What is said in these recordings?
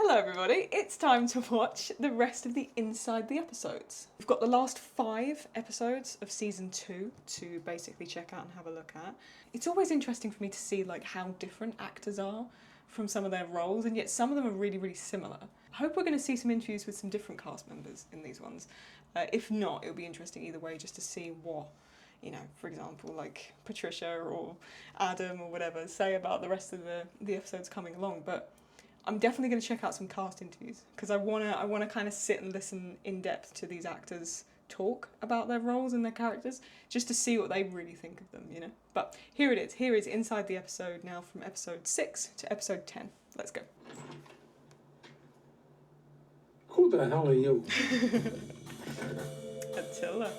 Hello everybody, it's time to watch the rest of the Inside the Episodes. We've got the last 5 episodes of season 2 to basically check out and have a look at. It's always interesting for me to see like how different actors are from some of their roles, and yet some of them are really, really similar. I hope we're going to see some interviews with some different cast members in these ones. If not, it'll be interesting either way just to see what, you know, for example, like Patricia or Adam or whatever say about the rest of the episodes coming along. But I'm definitely going to check out some cast interviews because I wanna kind of sit and listen in depth to these actors talk about their roles and their characters, just to see what they really think of them, you know. But here it is. Here is Inside the Episode now, from episode 6 to episode 10. Let's go. Who the hell are you? Attila.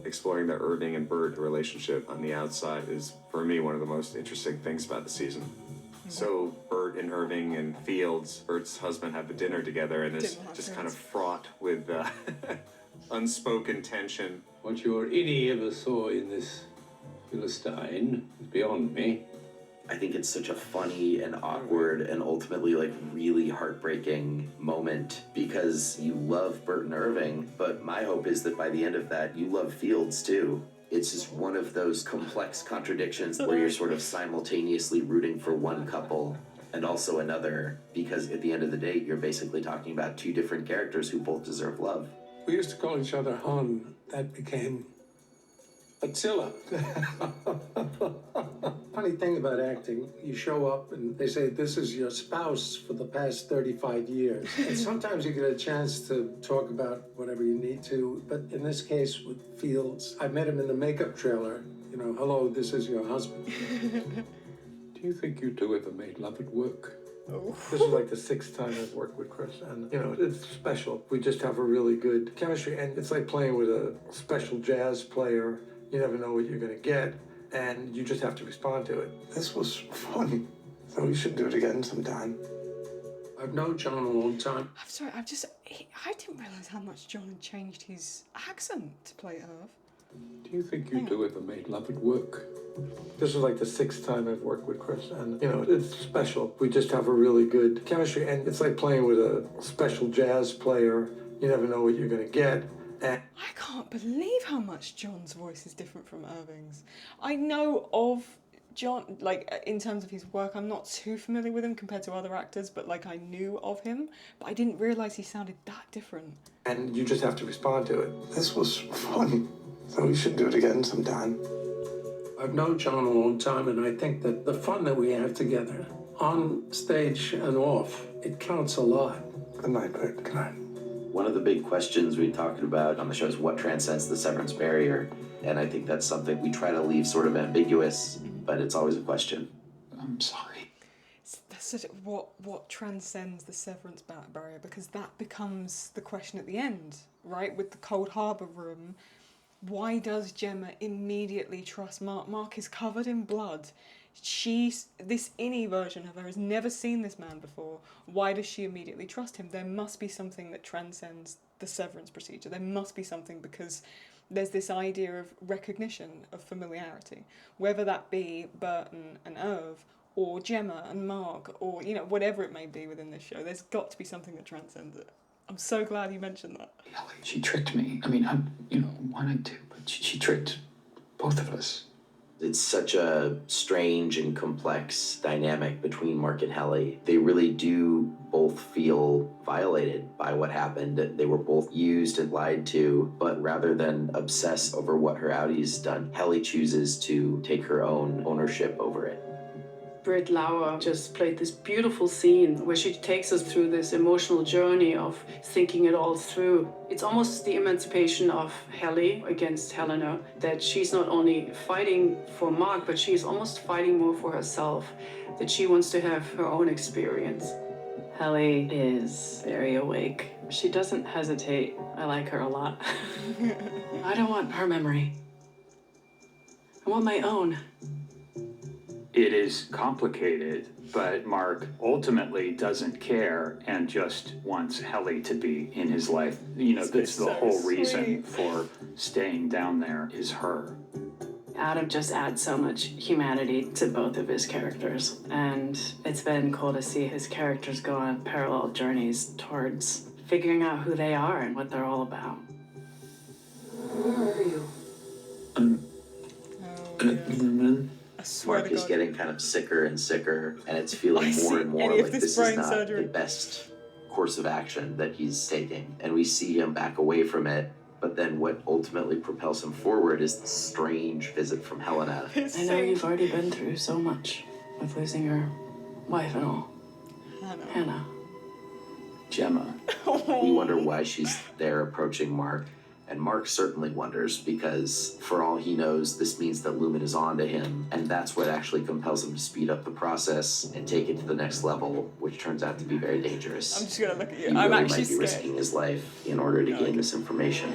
Exploring the Irving and Bert relationship on the outside is, for me, one of the most interesting things about the season. So Bert and Irving and Fields, Bert's husband, have the dinner together, and it's just kind of fraught with unspoken tension. What your idiot ever saw in this Philistine is beyond me. I think it's such a funny and awkward and ultimately like really heartbreaking moment because you love Bert and Irving, but my hope is that by the end of that, you love Fields too. It's just one of those complex contradictions where you're sort of simultaneously rooting for one couple and also another, because at the end of the day, you're basically talking about 2 different characters who both deserve love. We used to call each other Hun. That became Attila. Funny thing about acting, you show up and they say, this is your spouse for the past 35 years. And sometimes you get a chance to talk about whatever you need to. But in this case with Fields, I met him in the makeup trailer. You know, hello, this is your husband. Do you think you 2 ever made love at work? Oh. This is like the 6th time I've worked with Chris, and you know, it's special. We just have a really good chemistry, and it's like playing with a special jazz player. You never know what you're gonna get, and you just have to respond to it. This was fun, so we should do it again sometime. I've known John a long time. I'm sorry, I didn't realise how much John had changed his accent to play Irv. Do you think you 2 ever made love at work? This is like the 6th time I've worked with Chris, and you know, it's special. We just have a really good chemistry, and it's like playing with a special jazz player. You never know what you're gonna get. And I can't believe how much John's voice is different from Irving's. I know of John, like, in terms of his work, I'm not too familiar with him compared to other actors, but like, I knew of him, but I didn't realise he sounded that different. And you just have to respond to it. This was fun, so we should do it again sometime. I've known John a long time, and I think that the fun that we have together, on stage and off, it counts a lot. Good night, Bert. Good night. One of the big questions we talked about on the show is what transcends the severance barrier, and I think that's something we try to leave sort of ambiguous, but it's always a question. I'm sorry. That's such a, what transcends the severance barrier, because that becomes the question at the end, right? With the Cold Harbour room, why does Gemma immediately trust Mark? Mark is covered in blood. This innie version of her has never seen this man before. Why does she immediately trust him? There must be something that transcends the severance procedure. There must be something, because there's this idea of recognition, of familiarity. Whether that be Burton and Irv, or Gemma and Mark, or, you know, whatever it may be within this show, there's got to be something that transcends it. I'm so glad you mentioned that. She tricked me. I mean, I, wanted to, but she tricked both of us. It's such a strange and complex dynamic between Mark and Helly. They really do both feel violated by what happened. They were both used and lied to, but rather than obsess over what her outie's done, Helly chooses to take her own ownership over it. Britt Lauer just played this beautiful scene where she takes us through this emotional journey of thinking it all through. It's almost the emancipation of Helly against Helena, that she's not only fighting for Mark, but she's almost fighting more for herself, that she wants to have her own experience. Helly is very awake. She doesn't hesitate. I like her a lot. I don't want her memory. I want my own. It is complicated, but Mark ultimately doesn't care and just wants Helly to be in his life. You know, that's the whole reason for staying down there is her. Adam just adds so much humanity to both of his characters, and it's been cool to see his characters go on parallel journeys towards figuring out who they are and what they're all about. Where are you? Lumen. I swear Mark to is God. getting kind of sicker and sicker, and it's feeling I more see and more any of like this this is brain not surgery. the best course of action that he's taking. And we see him back away from it, but then what ultimately propels him forward is the strange visit from Helena. It's I know so- you've already been through so much with losing your wife and all. Hannah. Gemma. We wonder why she's there approaching Mark. And Mark certainly wonders because, for all he knows, this means that Lumen is on to him, and that's what actually compels him to speed up the process and take it to the next level, which turns out to be very dangerous. I'm just gonna look at you. He I'm really actually might be scared. risking his life in order to gain this information.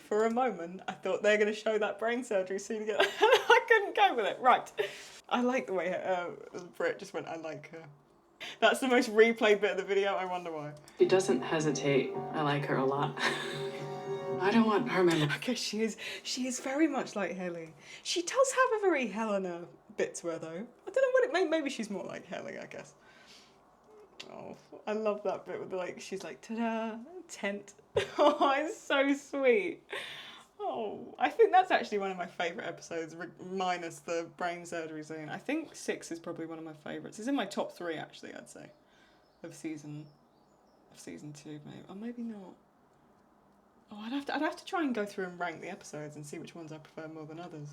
For a moment, I thought they're going to show that brain surgery scene again. I couldn't go with it. Right. I like the way Britt just went, I like her. That's the most replayed bit of the video. I wonder why. She doesn't hesitate. I like her a lot. I don't want her memory. Okay, she is very much like Helly. She does have a very Helena bit to her, though. I don't know what it may. Maybe she's more like Helly, I guess. Oh, I love that bit with like she's like ta-da, tent. Oh, it's so sweet. Oh, I think that's actually one of my favourite episodes, minus the brain surgery scene. I think 6 is probably one of my favourites. It's in my top 3, actually, I'd say, of season 2, maybe, or maybe not. Oh, I'd have to try and go through and rank the episodes and see which ones I prefer more than others.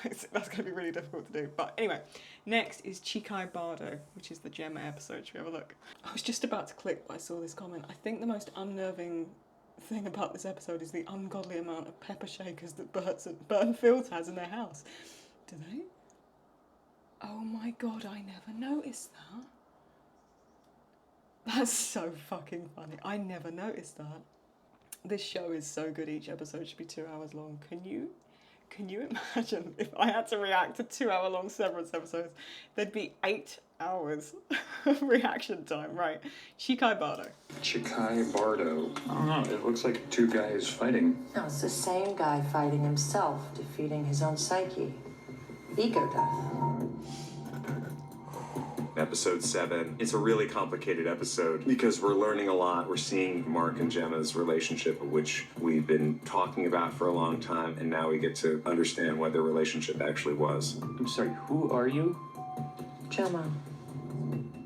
That's going to be really difficult to do. But anyway, next is Chikai Bardo, which is the Gemma episode. Should we have a look? I was just about to click, but I saw this comment. I think the most unnerving thing about this episode is the ungodly amount of pepper shakers that Bert and Fields has in their house. Do they? Oh my God, I never noticed that. That's so fucking funny. I never noticed that. This show is so good, each episode should be 2 hours long. Can you imagine if I had to react to 2 hour long Severance episodes? There'd be 8 hours of reaction time, right? Chikai Bardo. Chikai Bardo. I don't know, it looks like 2 guys fighting. No, it's the same guy fighting himself, defeating his own psyche. Ego death. Episode 7. It's a really complicated episode because we're learning a lot. We're seeing Mark and Gemma's relationship, which we've been talking about for a long time, and now we get to understand what their relationship actually was. I'm sorry, who are you? Gemma.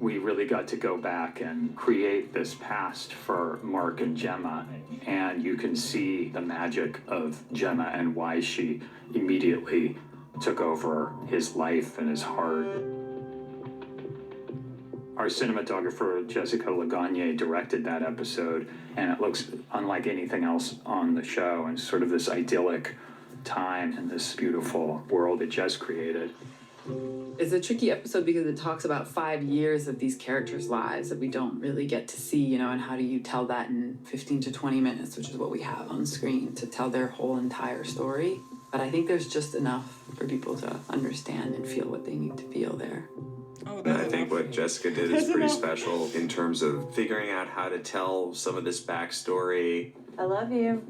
We really got to go back and create this past for Mark and Gemma, and you can see the magic of Gemma and why she immediately took over his life and his heart. Our cinematographer, Jessica Lagagne, directed that episode, and it looks unlike anything else on the show, and sort of this idyllic time in this beautiful world it Jess created. It's a tricky episode because it talks about 5 years of these characters' lives that we don't really get to see, you know, and how do you tell that in 15 to 20 minutes, which is what we have on screen, to tell their whole entire story. But I think there's just enough for people to understand and feel what they need to feel there. Oh, And I think what Jessica did is There's pretty enough. special in terms of figuring out how to tell some of this backstory. I love you.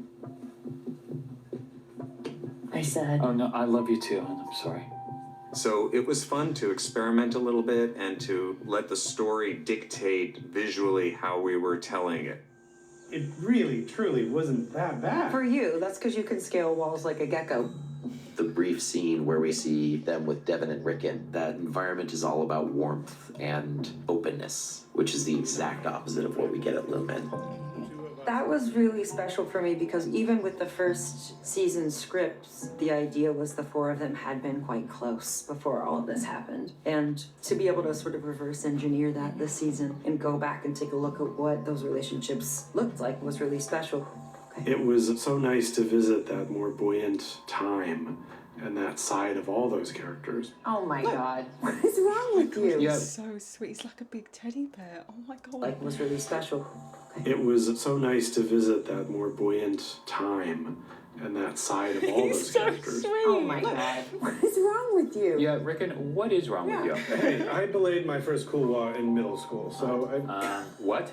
I said. Oh no, I love you too, and I'm sorry. So it was fun to experiment a little bit and to let the story dictate visually how we were telling it. It really, truly wasn't that bad. For you, that's because you can scale walls like a gecko. The brief scene where we see them with Devin and Rickon, that environment is all about warmth and openness, which is the exact opposite of what we get at Lumen. That was really special for me because even with the first season scripts, the idea was the 4 of them had been quite close before all of this happened. And to be able to sort of reverse engineer that this season and go back and take a look at what those relationships looked like was really special. It was so nice to visit that more buoyant time and that side of all those characters. Oh my God. What is wrong with you? Yeah. So sweet. He's like a big teddy bear. Oh my God. Like, was really special. It was so nice to visit that more buoyant time and that side of all He's those so characters. Oh sweet. my God. What is wrong with you? Yeah, Rickon, what is wrong with you? Hey, I belayed my first kuwa in middle school, so What?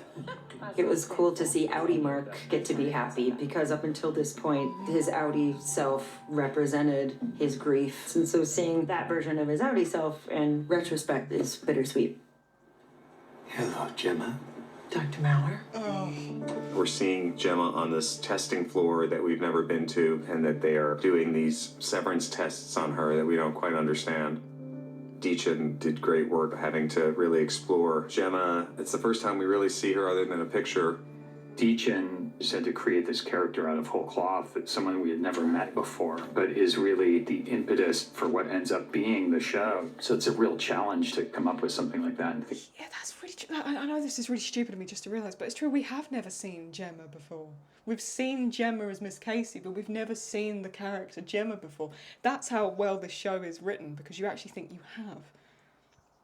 It was cool to see Outie Mark get to be happy because up until this point, his Outie self represented his grief. And so seeing that version of his Outie self in retrospect is bittersweet. Hello, Gemma. Dr. Maurer? We're seeing Gemma on this testing floor that we've never been to, and that they are doing these severance tests on her that we don't quite understand. Deachin did great work having to really explore Gemma. It's the first time we really see her other than a picture. Deachin said to create this character out of whole cloth, that someone we had never met before, but is really the impetus for what ends up being the show. So it's a real challenge to come up with something like that. Yeah, that's really true. I know this is really stupid of me just to realise, but it's true, we have never seen Gemma before. We've seen Gemma as Miss Casey, but we've never seen the character Gemma before. That's how well this show is written, because you actually think you have.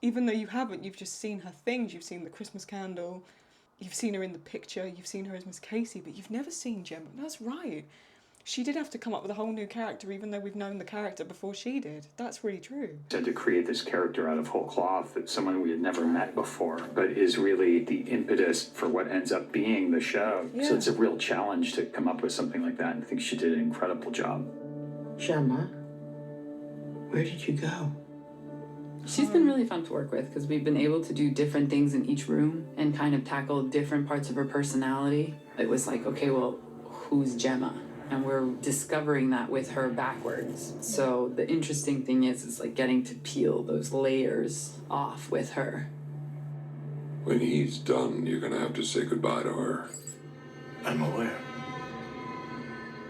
Even though you haven't, you've just seen her things. You've seen the Christmas candle, you've seen her in the picture, you've seen her as Miss Casey, but you've never seen Gemma. That's right. She did have to come up with a whole new character, even though we've known the character before she did. That's really true. Said to create this character out of whole cloth, that someone we had never met before, but is really the impetus for what ends up being the show. Yeah. So it's a real challenge to come up with something like that, and I think she did an incredible job. Gemma, where did you go? She's been really fun to work with because we've been able to do different things in each room and kind of tackle different parts of her personality. It was like, okay, well, who's Gemma? And we're discovering that with her backwards. So the interesting thing is like getting to peel those layers off with her. When he's done, you're gonna have to say goodbye to her. I'm aware.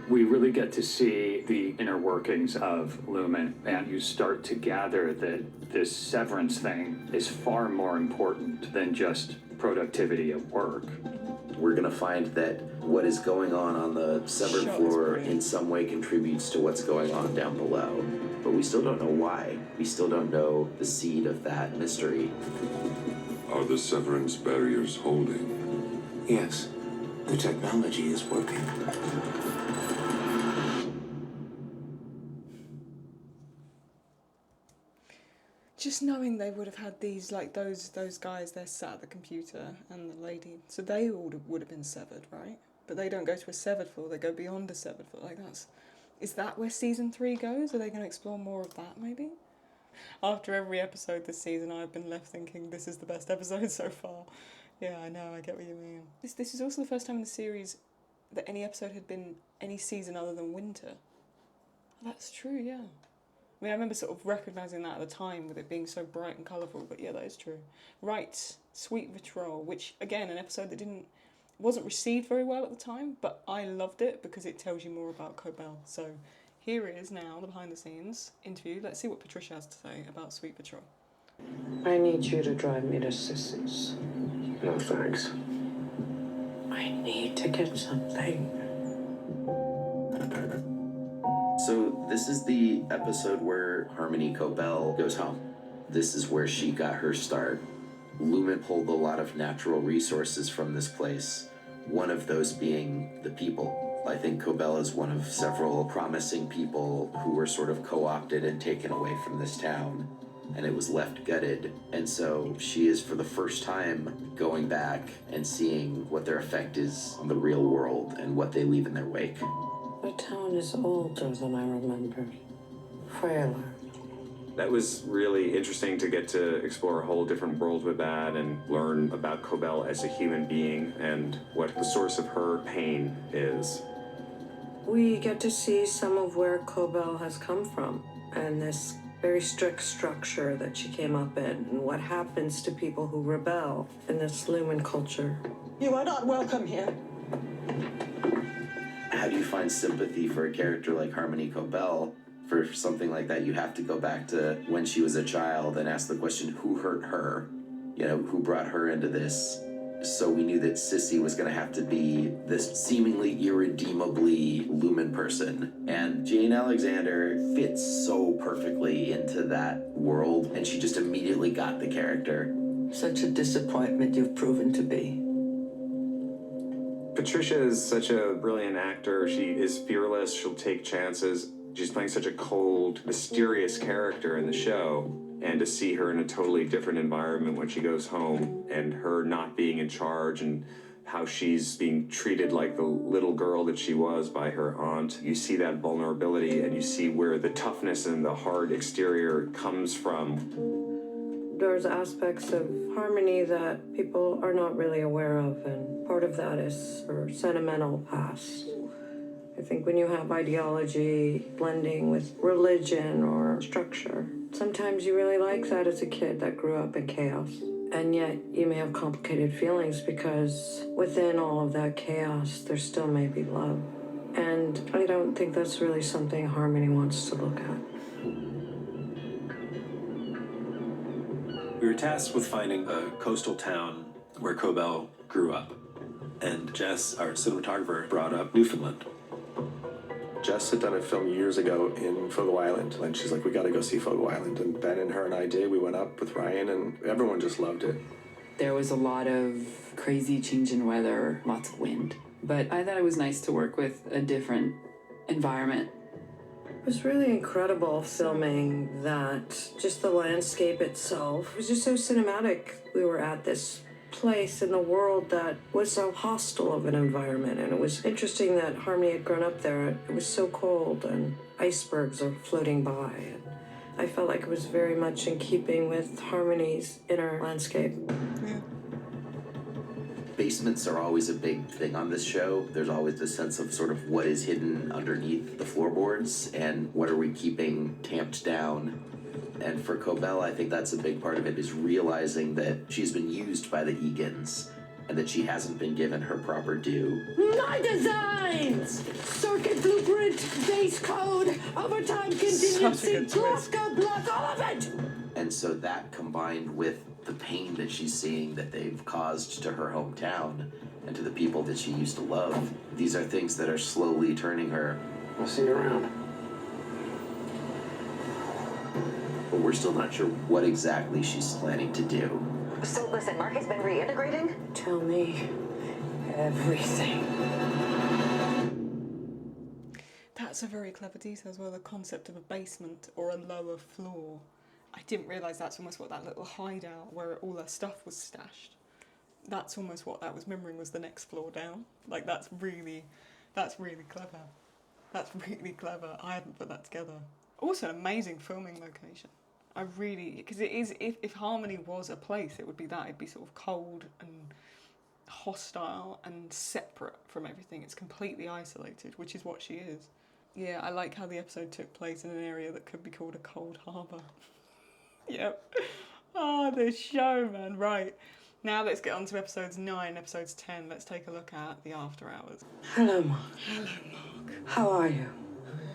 We really get to see the inner workings of Lumen, and you start to gather that this severance thing is far more important than just productivity at work. We're gonna find that what is going on the severed floor in some way contributes to what's going on down below. But we still don't know why. We still don't know the seed of that mystery. Are the severance barriers holding? Yes, the technology is working. Just knowing they would have had these, like those guys, they're sat at the computer, and the lady, so they all would have been severed, right? But they don't go to a severed floor, they go beyond a severed floor. Like is that where season 3 goes? Are they going to explore more of that, maybe? After every episode this season, I've been left thinking this is the best episode so far. Yeah, I know, I get what you mean. This is also the first time in the series that any episode had been any season other than winter. That's true, yeah. I mean, I remember sort of recognising that at the time with it being so bright and colourful, but yeah, that is true. Right, Sweet Vitriol, which, again, an episode that wasn't received very well at the time, but I loved it because it tells you more about Cobell. So here is now the behind-the-scenes interview. Let's see what Patricia has to say about Sweet Vitriol. I need you to drive me to Sissy's. No thanks. I need to get something. So this is the episode where Harmony Cobell goes home. This is where she got her start. Lumen pulled a lot of natural resources from this place, one of those being the people. I think Cobell is one of several promising people who were sort of co-opted and taken away from this town, and it was left gutted. And so she is, for the first time, going back and seeing what their effect is on the real world and what they leave in their wake. The town is older than I remembered. Frailer. That was really interesting to get to explore a whole different world with that and learn about Cobell as a human being and what the source of her pain is. We get to see some of where Cobell has come from and this very strict structure that she came up in and what happens to people who rebel in this Lumen culture. You are not welcome here. How do you find sympathy for a character like Harmony Cobell? For something like that, you have to go back to when she was a child and ask the question, who hurt her? You know, who brought her into this? So we knew that Sissy was going to have to be this seemingly irredeemably Lumen person. And Jane Alexander fits so perfectly into that world, and she just immediately got the character. Such a disappointment you've proven to be. Patricia is such a brilliant actor. She is fearless. She'll take chances. She's playing such a cold, mysterious character in the show. And to see her in a totally different environment when she goes home and her not being in charge and how she's being treated like the little girl that she was by her aunt. You see that vulnerability, and you see where the toughness and the hard exterior comes from. There's aspects of Harmony that people are not really aware of, and part of that is her sentimental past. I think when you have ideology blending with religion or structure, sometimes you really like that as a kid that grew up in chaos. And yet you may have complicated feelings because within all of that chaos, there still may be love. And I don't think that's really something Harmony wants to look at. We were tasked with finding a coastal town where Cobell grew up. And Jess, our cinematographer, brought up Newfoundland. Jess had done a film years ago in Fogo Island, and she's like, we gotta go see Fogo Island. And Ben and her and I did. We went up with Ryan, and everyone just loved it. There was a lot of crazy change in weather, lots of wind. But I thought it was nice to work with a different environment. It was really incredible filming that. Just the landscape itself. It was just so cinematic. We were at this place in the world that was so hostile of an environment, and it was interesting that Harmony had grown up there. It was so cold and icebergs are floating by, and I felt like it was very much in keeping with Harmony's inner landscape. Basements are always a big thing on this show. There's always this sense of sort of what is hidden underneath the floorboards and what are we keeping tamped down. And for Cobell, I think that's a big part of it, is realizing that she's been used by the Egans and that she hasn't been given her proper due. My designs! Circuit blueprint, base code, overtime contingency, Glasgow block, all of it! And so that combined with the pain that she's seeing that they've caused to her hometown and to the people that she used to love, these are things that are slowly turning her. I'll see you around. But we're still not sure what exactly she's planning to do. So listen, Mark has been reintegrating? Tell me everything. That's a very clever detail as well, the concept of a basement or a lower floor. I didn't realise that's almost what that little hideout where all her stuff was stashed. That's almost what that was mimicking, was the next floor down. Like, that's really clever. That's really clever. I hadn't put that together. Also, an amazing filming location. I really, because it is, if Harmony was a place, it would be that. It'd be sort of cold and hostile and separate from everything. It's completely isolated, which is what she is. Yeah, I like how the episode took place in an area that could be called a cold harbour. Yep. Oh, the show, man. Right. Now let's get on to episodes 9, episodes 10. Let's take a look at the after hours. Hello, Mark. Hello, Mark. How are you?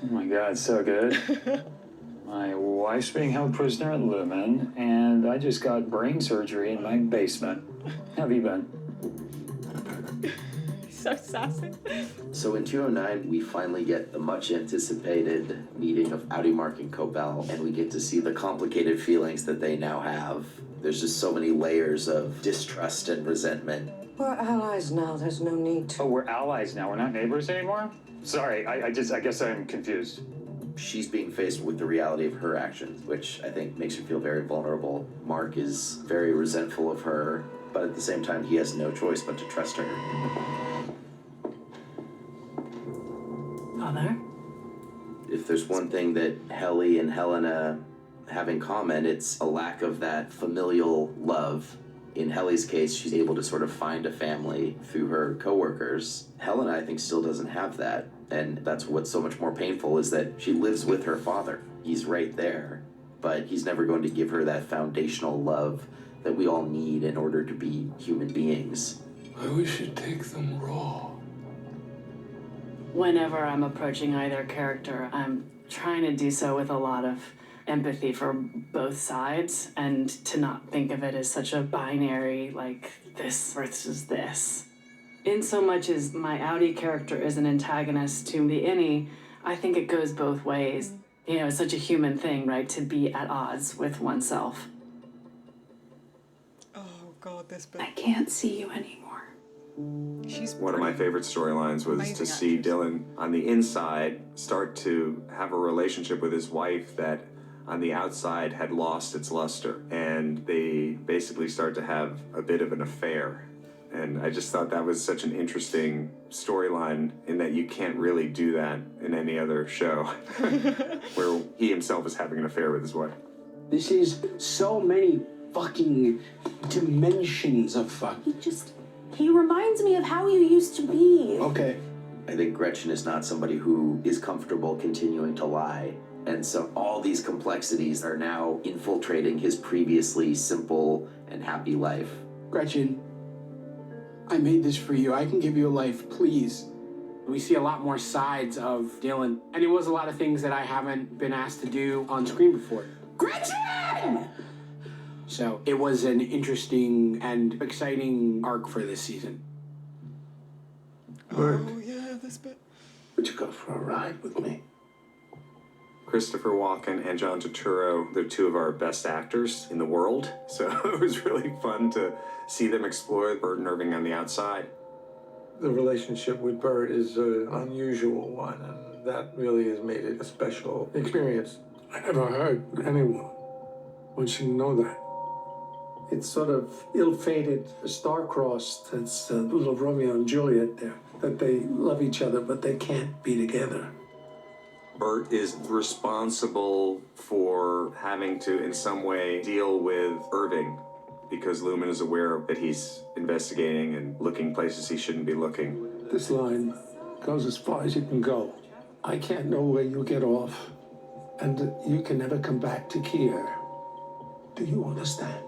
Oh my God, so good. My wife's being held prisoner at Lumen, and I just got brain surgery in my basement. How have you been? So sassy. So in 209, we finally get the much anticipated meeting of Audi, Mark, and Cobell, and we get to see the complicated feelings that they now have. There's just so many layers of distrust and resentment. We're allies now, there's no need to. Oh, we're allies now, we're not neighbors anymore? Sorry, I guess I'm confused. She's being faced with the reality of her actions, which I think makes her feel very vulnerable. Mark is very resentful of her, but at the same time, he has no choice but to trust her. Father? If there's one thing that Helly and Helena have in common, it's a lack of that familial love. In Helly's case, she's able to sort of find a family through her coworkers. Helena, I think, still doesn't have that. And that's what's so much more painful, is that she lives with her father. He's right there, but he's never going to give her that foundational love that we all need in order to be human beings. I wish you'd take them raw. Whenever I'm approaching either character, I'm trying to do so with a lot of empathy for both sides, and to not think of it as such a binary, like this versus this. In so much as my Audi character is an antagonist to the Innie, I think it goes both ways. You know, it's such a human thing, right, to be at odds with oneself. Oh God, this bit. I can't see you anymore. She's One of my favorite storylines was to see Dylan on the inside start to have a relationship with his wife that on the outside had lost its luster, and they basically start to have a bit of an affair. And I just thought that was such an interesting storyline in that you can't really do that in any other show where he himself is having an affair with his wife. This is so many fucking dimensions of fuck. He reminds me of how you used to be. Okay. I think Gretchen is not somebody who is comfortable continuing to lie. And so all these complexities are now infiltrating his previously simple and happy life. Gretchen, I made this for you. I can give you a life, please. We see a lot more sides of Dylan, and it was a lot of things that I haven't been asked to do on screen before. Gretchen! So it was an interesting and exciting arc for this season. Bert, Oh yeah, this bit. would you go for a ride with me? Christopher Walken and John Turturro, they're two of our best actors in the world. So it was really fun to see them explore Bert and Irving on the outside. The relationship with Bert is an unusual one, and that really has made it a special experience. I never heard anyone once you know that. It's sort of ill-fated, star-crossed. It's a little Romeo and Juliet there, that they love each other, but they can't be together. Bert is responsible for having to, in some way, deal with Irving because Lumen is aware that he's investigating and looking places he shouldn't be looking. This line goes as far as you can go. I can't know where you get off, and you can never come back to Kier. Do you understand?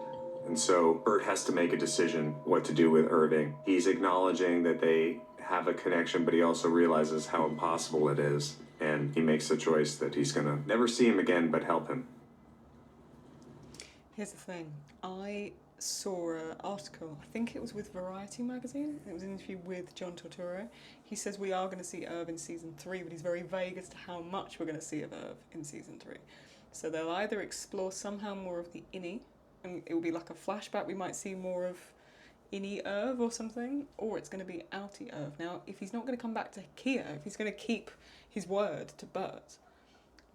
And so Bert has to make a decision what to do with Irving. He's acknowledging that they have a connection, but he also realizes how impossible it is. And he makes the choice that he's gonna never see him again, but help him. Here's the thing. I saw an article, I think it was with Variety magazine. It was an interview with John Turturro. He says we are going to see Irv in season 3, but he's very vague as to how much we're going to see of Irv in season 3. So they'll either explore somehow more of the innie, and it will be like a flashback. We might see more of innie Irv or something, or it's going to be outie Irv. Now, if he's not going to come back to Kia, if he's going to keep his word to Bert,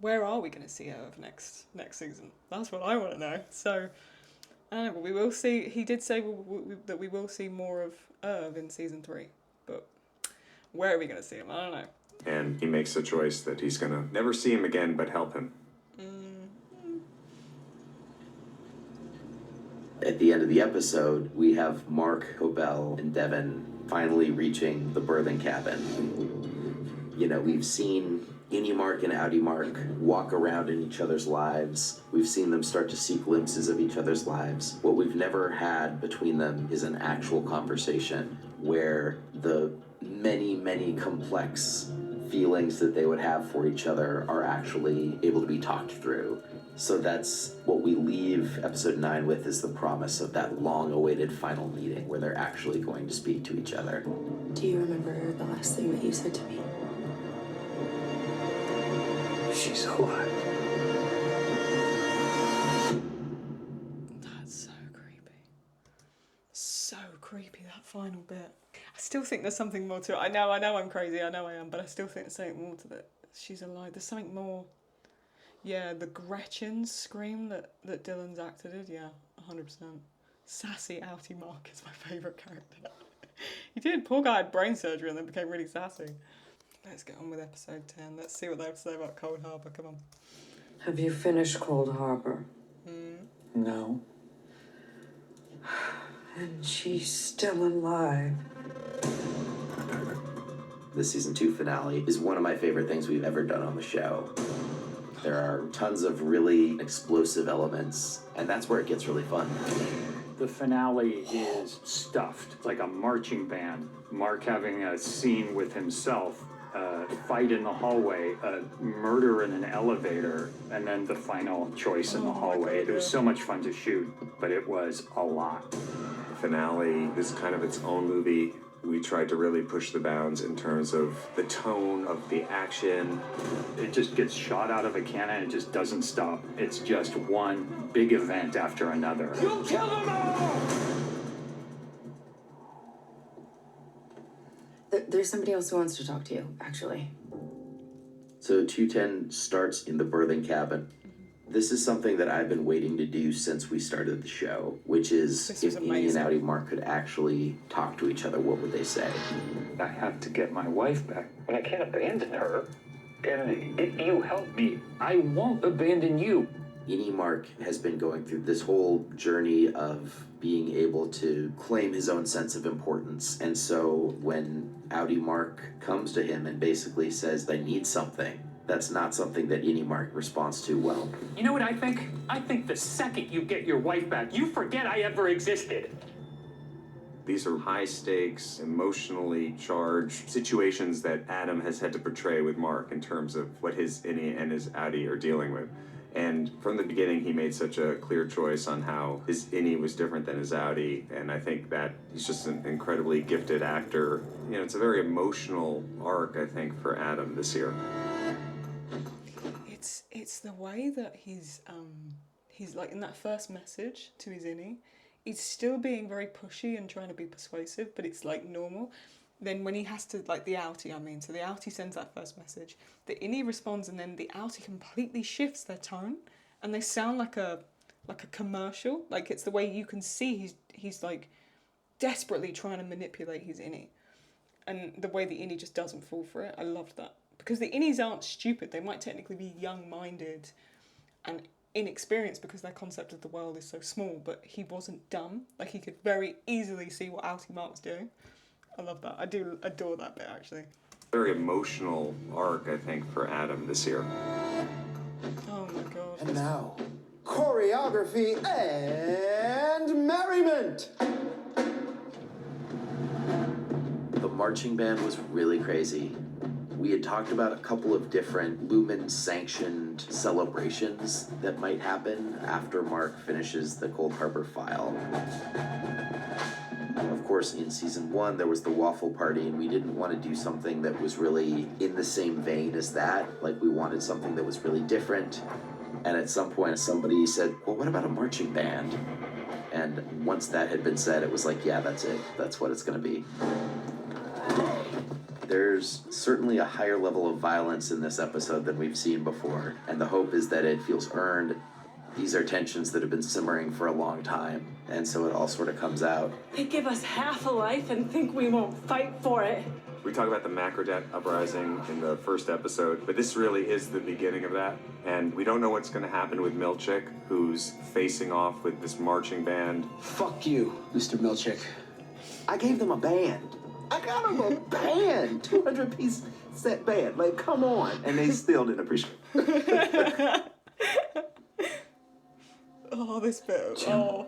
where are we going to see Irv next season? That's what I want to know. So, I don't know, but we will see. He did say that we will see more of Irv in season 3, but where are we going to see him? I don't know. And he makes the choice that he's gonna never see him again, but help him. At the end of the episode, we have Mark, Cobell, and Devin finally reaching the birthing cabin. You know, we've seen Innie Mark and Outie Mark walk around in each other's lives. We've seen them start to see glimpses of each other's lives. What we've never had between them is an actual conversation where the many, many complex feelings that they would have for each other are actually able to be talked through. So that's what we leave episode 9 with, is the promise of that long-awaited final meeting where they're actually going to speak to each other. Do you remember the last thing that you said to me? She's alive. That's so creepy. So creepy, that final bit. I still think there's something more to it. I know I'm crazy, I know I am, but I still think there's something more to that. She's alive. There's something more. Yeah, the Gretchen scream that Dylan's acted in, yeah, 100%. Sassy Outie Mark is my favourite character. He did, poor guy had brain surgery and then became really sassy. Let's get on with episode 10. Let's see what they have to say about Cold Harbour, come on. Have you finished Cold Harbor? No. And she's still alive. The season 2 finale is one of my favorite things we've ever done on the show. There are tons of really explosive elements, and that's where it gets really fun. The finale is stuffed. It's like a marching band. Mark having a scene with himself, a fight in the hallway, a murder in an elevator, and then the final choice in the hallway. It was so much fun to shoot, but it was a lot. The finale is kind of its own movie. We tried to really push the bounds in terms of the tone of the action. It just gets shot out of a cannon and it just doesn't stop. It's just one big event after another. You'll kill them all! There's somebody else who wants to talk to you, actually. So 210 starts in the birthing cabin. This is something that I've been waiting to do since we started the show, which is if Innie and Audi Mark could actually talk to each other, what would they say? I have to get my wife back, but I can't abandon her. And if you help me, I won't abandon you. Innie Mark has been going through this whole journey of being able to claim his own sense of importance. And so when Audi Mark comes to him and basically says, I need something, that's not something that Innie Mark responds to well. You know what I think? I think the second you get your wife back, you forget I ever existed. These are high stakes, emotionally charged situations that Adam has had to portray with Mark in terms of what his Innie and his Audi are dealing with. And from the beginning, he made such a clear choice on how his Innie was different than his Audi. And I think that he's just an incredibly gifted actor. You know, it's a very emotional arc, I think, for Adam this year. It's the way that he's like in that first message to his Innie, he's still being very pushy and trying to be persuasive, but it's like normal. Then when he has to, like the outie, so the outie sends that first message, the Innie responds, and then the outie completely shifts their tone, and they sound like a commercial. Like it's the way you can see he's like desperately trying to manipulate his Innie, and the way the Innie just doesn't fall for it. I loved that. Because the Innies aren't stupid. They might technically be young-minded and inexperienced because their concept of the world is so small, but he wasn't dumb. Like, he could very easily see what Audi Mark was doing. I love that. I do adore that bit, actually. Very emotional arc, I think, for Adam this year. Oh my god. And now, choreography and merriment! The marching band was really crazy. We had talked about a couple of different Lumen-sanctioned celebrations that might happen after Mark finishes the Cold Harbor file. Of course, in season 1, there was the waffle party, and we didn't want to do something that was really in the same vein as that. Like, we wanted something that was really different. And at some point, somebody said, well, what about a marching band? And once that had been said, it was like, yeah, that's it. That's what it's going to be. There's certainly a higher level of violence in this episode than we've seen before, and the hope is that it feels earned. These are tensions that have been simmering for a long time, and so it all sort of comes out. They give us half a life and think we won't fight for it. We talk about the Macrodet uprising in the first episode, but this really is the beginning of that. And we don't know what's going to happen with Milchick, who's facing off with this marching band. Fuck you, Mr. Milchick. I gave them a band. I got them a band, 200-piece set band. Like, come on. And they still didn't appreciate it. Oh, this bit. Oh.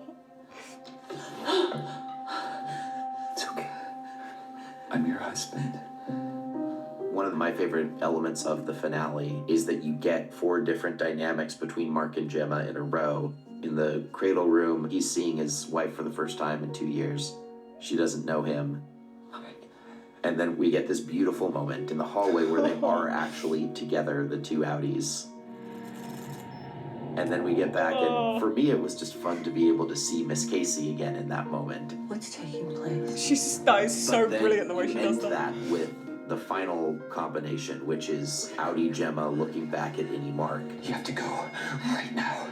It's okay. I'm your husband. One of my favorite elements of the finale is that you get 4 different dynamics between Mark and Gemma in a row. In the cradle room, he's seeing his wife for the first time in 2 years. She doesn't know him. And then we get this beautiful moment in the hallway where they are actually together, the two Audis. And then we get back, and for me, it was just fun to be able to see Miss Casey again in that moment. What's taking place? That is so brilliant the way she does that. That with the final combination, which is Audi Gemma looking back at Innie Mark. You have to go right now.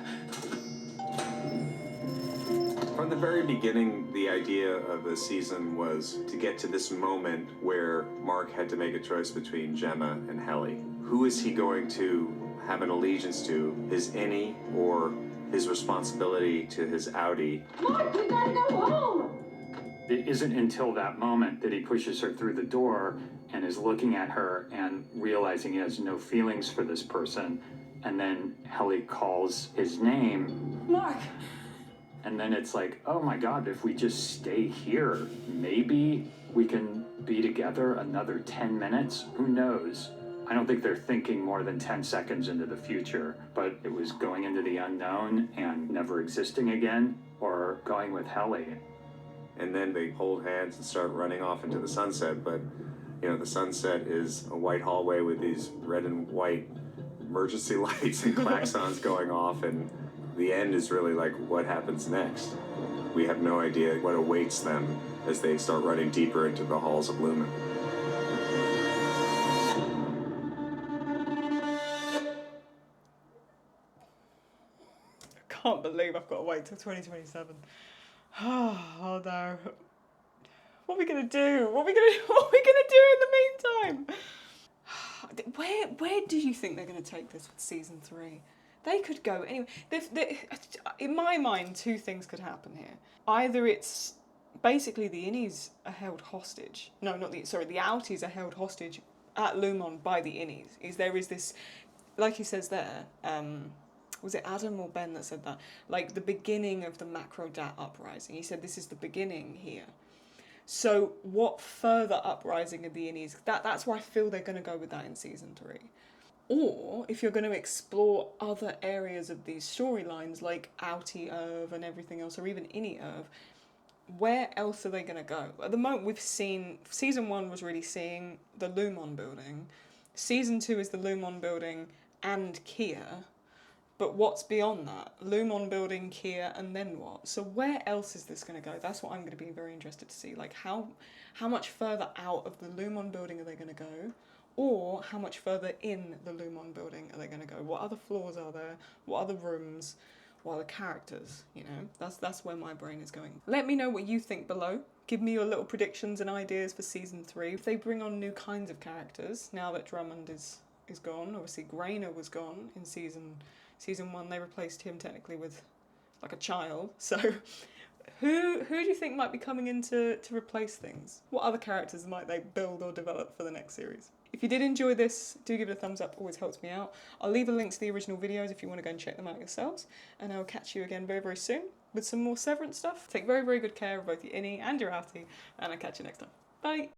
From the very beginning, the idea of the season was to get to this moment where Mark had to make a choice between Gemma and Helly. Who is he going to have an allegiance to, his Innie or his responsibility to his Audi? Mark, we gotta go home! It isn't until that moment that he pushes her through the door and is looking at her and realizing he has no feelings for this person. And then Helly calls his name. Mark! And then it's like, oh my God, if we just stay here, maybe we can be together another 10 minutes? Who knows? I don't think they're thinking more than 10 seconds into the future, but it was going into the unknown and never existing again, or going with Helly. And then they hold hands and start running off into the sunset, but you know, the sunset is a white hallway with these red and white emergency lights and klaxons going off, and the end is really like what happens next. We have no idea what awaits them as they start running deeper into the halls of Lumen. can't believe I've got to wait till 2027. Oh no. What are we gonna do? What are we gonna do in the meantime? Where do you think they're gonna take this with season 3? They could go anyway. In my mind, two things could happen here. Either it's basically the innies are held hostage. No, not the outies are held hostage at Lumon by the innies. There is this, like he says there, was it Adam or Ben that said that? Like the beginning of the Macro-Dat uprising. He said this is the beginning here. So what further uprising of the innies? That's why I feel they're going to go with that in season 3. Or if you're going to explore other areas of these storylines, like Outie Irv and everything else, or even Innie Irv, where else are they going to go? At the moment, we've seen season 1 was really seeing the Lumon building. Season 2 is the Lumon building and Kia. But what's beyond that? Lumon building, Kia, and then what? So where else is this going to go? That's what I'm going to be very interested to see. Like how much further out of the Lumon building are they going to go? Or how much further in the Lumon building are they going to go? What other floors are there? What other rooms? What other characters? You know, that's where my brain is going. Let me know what you think below. Give me your little predictions and ideas for season 3. If they bring on new kinds of characters, now that Drummond is gone, obviously Grainer was gone in season 1, they replaced him technically with like a child. So who do you think might be coming in to replace things? What other characters might they build or develop for the next series? If you did enjoy this, do give it a thumbs up, always helps me out. I'll leave a link to the original videos if you want to go and check them out yourselves. And I'll catch you again very, very soon with some more Severance stuff. Take very, very good care of both your innie and your outie, and I'll catch you next time. Bye!